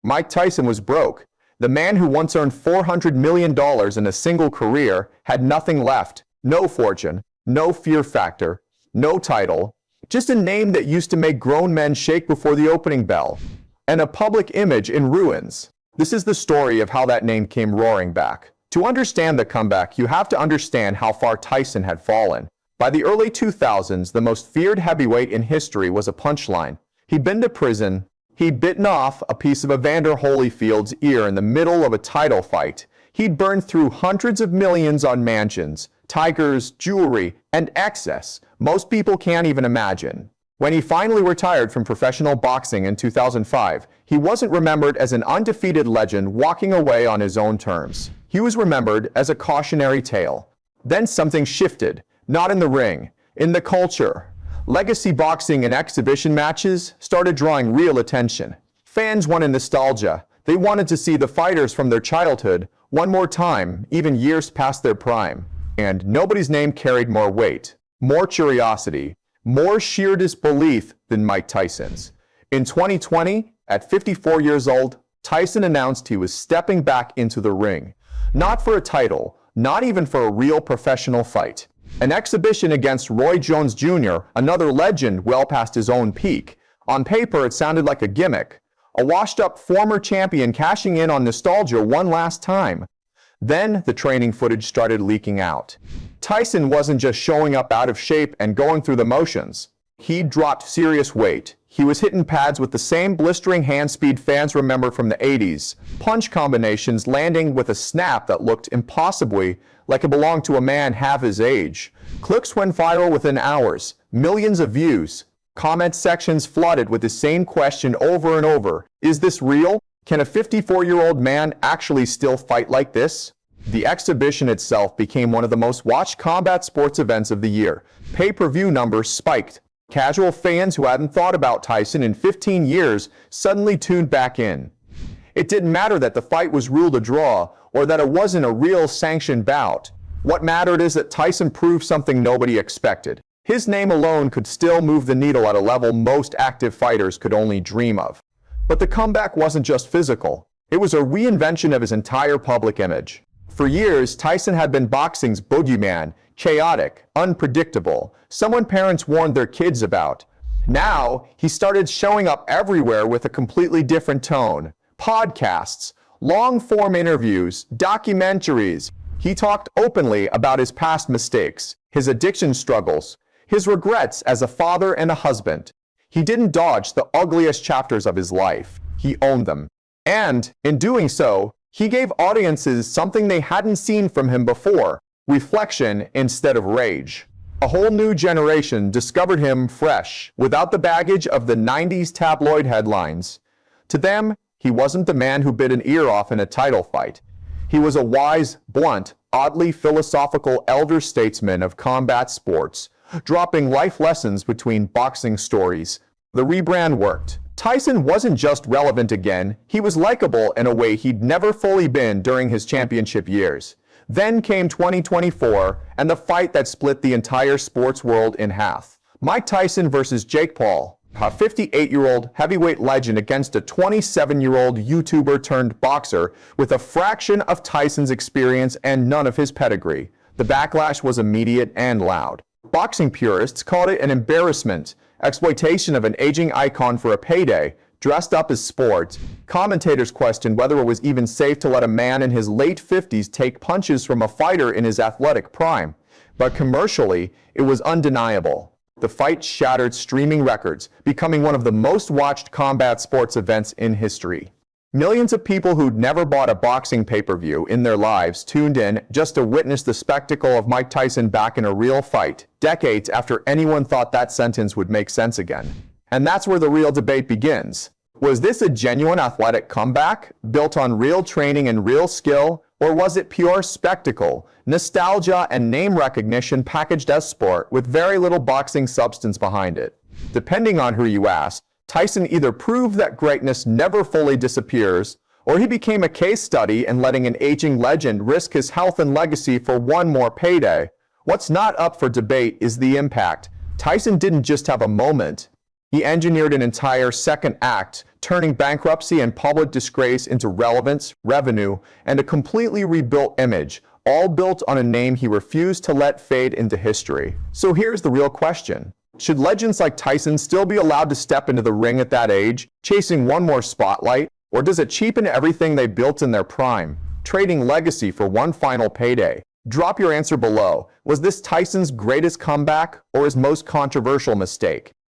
Mike Tyson was broke. The man who once earned $400 million in a single career had nothing left. No fortune, no fear factor, no title, just a name that used to make grown men shake before the opening bell, and a public image in ruins. This is the story of how that name came roaring back. To understand the comeback, you have to understand how far Tyson had fallen. By the early 2000s, the most feared heavyweight in history was a punchline. He'd been to prison. He'd bitten off a piece of Evander Holyfield's ear in the middle of a title fight. He'd burned through hundreds of millions on mansions, tigers, jewelry, and excess most people can't even imagine. When he finally retired from professional boxing in 2005, he wasn't remembered as an undefeated legend walking away on his own terms. He was remembered as a cautionary tale. Then something shifted, not in the ring, in the culture. Legacy boxing and exhibition matches started drawing real attention. Fans wanted nostalgia. They wanted to see the fighters from their childhood one more time, even years past their prime. And nobody's name carried more weight, more curiosity, more sheer disbelief than Mike Tyson's. In 2020, at 54 years old, Tyson announced he was stepping back into the ring. Not for a title, not even for a real professional fight. An exhibition against Roy Jones Jr., another legend well past his own peak. On paper, it sounded like a gimmick. A washed-up former champion cashing in on nostalgia one last time. Then the training footage started leaking out. Tyson wasn't just showing up out of shape and going through the motions. He'd dropped serious weight. He was hitting pads with the same blistering hand speed fans remember from the 80s. Punch combinations landing with a snap that looked impossibly like it belonged to a man half his age. Clips went viral within hours. Millions of views. Comment sections flooded with the same question over and over. Is this real? Can a 54-year-old man actually still fight like this? The exhibition itself became one of the most watched combat sports events of the year. Pay-per-view numbers spiked. Casual fans who hadn't thought about Tyson in 15 years suddenly tuned back in. It didn't matter that the fight was ruled a draw or that it wasn't a real sanctioned bout. What mattered is that Tyson proved something nobody expected. His name alone could still move the needle at a level most active fighters could only dream of. But the comeback wasn't just physical. It was a reinvention of his entire public image. For years, Tyson had been boxing's boogeyman, chaotic, unpredictable, someone parents warned their kids about. Now, he started showing up everywhere with a completely different tone. Podcasts, long-form interviews, documentaries. He talked openly about his past mistakes, his addiction struggles, his regrets as a father and a husband. He didn't dodge the ugliest chapters of his life. He owned them. And, in doing so, he gave audiences something they hadn't seen from him before, reflection instead of rage. A whole new generation discovered him fresh, without the baggage of the 90s tabloid headlines. To them, he wasn't the man who bit an ear off in a title fight. He was a wise, blunt, oddly philosophical elder statesman of combat sports, dropping life lessons between boxing stories. The rebrand worked. Tyson wasn't just relevant again, he was likable in a way he'd never fully been during his championship years. Then came 2024, and the fight that split the entire sports world in half. Mike Tyson versus Jake Paul, a 58-year-old heavyweight legend against a 27-year-old YouTuber turned boxer with a fraction of Tyson's experience and none of his pedigree. The backlash was immediate and loud. Boxing purists called it an embarrassment, exploitation of an aging icon for a payday, dressed up as sport. Commentators questioned whether it was even safe to let a man in his late 50s take punches from a fighter in his athletic prime. But commercially, it was undeniable. The fight shattered streaming records, becoming one of the most watched combat sports events in history. Millions of people who'd never bought a boxing pay-per-view in their lives tuned in just to witness the spectacle of Mike Tyson back in a real fight, decades after anyone thought that sentence would make sense again. And that's where the real debate begins. Was this a genuine athletic comeback, built on real training and real skill, or was it pure spectacle, nostalgia, and name recognition packaged as sport with very little boxing substance behind it? Depending on who you ask, Tyson either proved that greatness never fully disappears, or he became a case study in letting an aging legend risk his health and legacy for one more payday. What's not up for debate is the impact. Tyson didn't just have a moment. He engineered an entire second act turning bankruptcy and public disgrace into relevance, revenue, and a completely rebuilt image, all built on a name he refused to let fade into history. So here's the real question. Should legends like Tyson still be allowed to step into the ring at that age, chasing one more spotlight? Or does it cheapen everything they built in their prime, trading legacy for one final payday? Drop your answer below. Was this Tyson's greatest comeback or his most controversial mistake?